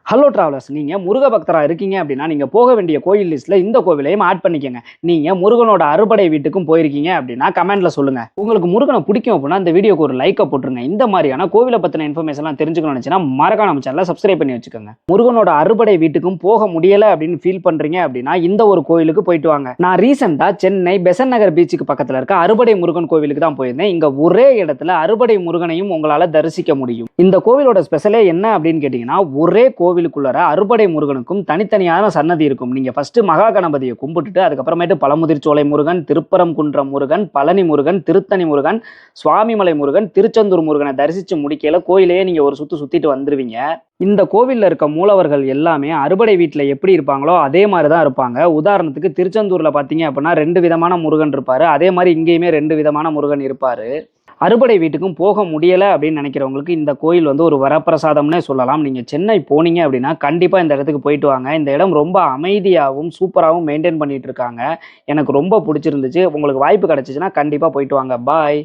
Hello travellers, நீங்கள் முருக பக்தராக இருக்கீங்க அப்படின்னா நீங்கள் போக வேண்டிய கோயில் லிஸ்ட்டில் இந்த கோவிலையும் ஆட் பண்ணிக்கோங்க. நீங்கள் முருகனோட அறுபடை வீட்டுக்கும் போயிருக்கீங்க அப்படின்னா கமெண்ட்டில் சொல்லுங்கள். உங்களுக்கு முருகனை பிடிக்கும் அப்படின்னா இந்த வீடியோக்கு ஒரு லைக்கை போட்டுருங்க. இந்த மாதிரியான கோவிலை பற்றின இன்ஃபர்மேஷன்லாம் தெரிஞ்சுக்கணும்னு நினச்சின்னா மறக்காம நம்ம சேனலை சப்ஸ்கிரைப் பண்ணி வச்சுக்கோங்க. முருகனோட அறுபடை வீட்டுக்கும் போக முடியலை அப்படின்னு ஃபீல் பண்ணுறீங்க அப்படின்னா இந்த ஒரு கோவிலுக்கு போயிட்டு வாங்க. நான் ரீசெண்டாக சென்னை பெசன்ட் நகர் பீச்சுக்கு பக்கத்தில் இருக்க அறுபடை முருகன் கோவிலுக்கு தான் போயிருந்தேன். இங்கே ஒரே இடத்துல அறுபடை முருகனையும் உங்களால் தரிசிக்க முடியும். இந்த கோவிலோட ஸ்பெஷலே என்ன அப்படின்னு கேட்டிங்கன்னா, ஒரே கோவிலுக்குள்ளார அறுபடை முருகனுக்கும் தனித்தனியான சன்னதி இருக்கும். நீங்க ஃபர்ஸ்ட் மகா கணபதியை கும்பிட்டுட்டு அதுக்கப்புறமேட்டு பழமுதிர்ச்சோலை முருகன், திருப்பரங்குன்றம் முருகன், பழனி முருகன், திருத்தணி முருகன், சுவாமிமலை முருகன், திருச்செந்தூர் முருகனை தரிசிச்சு முடிக்கையில கோயிலையே நீங்க ஒரு சுத்திட்டு வந்துருவீங்க. இந்த கோவில்ல இருக்க மூலவர்கள் எல்லாமே அறுபடை வீட்டில் எப்படி இருப்பாங்களோ அதே மாதிரி தான் இருப்பாங்க. உதாரணத்துக்கு திருச்செந்தூர்ல பார்த்தீங்க அப்படின்னா 2 விதமான முருகன் இருப்பாரு. அதே மாதிரி இங்கேயுமே 2 விதமான முருகன் இருப்பாரு. அறுபடை வீட்டுக்கும் போக முடியலை அப்படின்னு நினைக்கிறவங்களுக்கு இந்த கோயில் வந்து ஒரு வரப்பிரசாதம்னே சொல்லலாம். நீங்கள் சென்னை போனீங்க அப்படின்னா கண்டிப்பாக இந்த இடத்துக்கு போயிட்டு வாங்க. இந்த இடம் ரொம்ப அமைதியாகவும் சூப்பராகவும் மெயின்டைன் பண்ணிட்டு இருக்காங்க. எனக்கு ரொம்ப பிடிச்சிருந்துச்சு. உங்களுக்கு வாய்ப்பு கிடைச்சிச்சுன்னா கண்டிப்பாக போயிட்டு வாங்க. பாய்.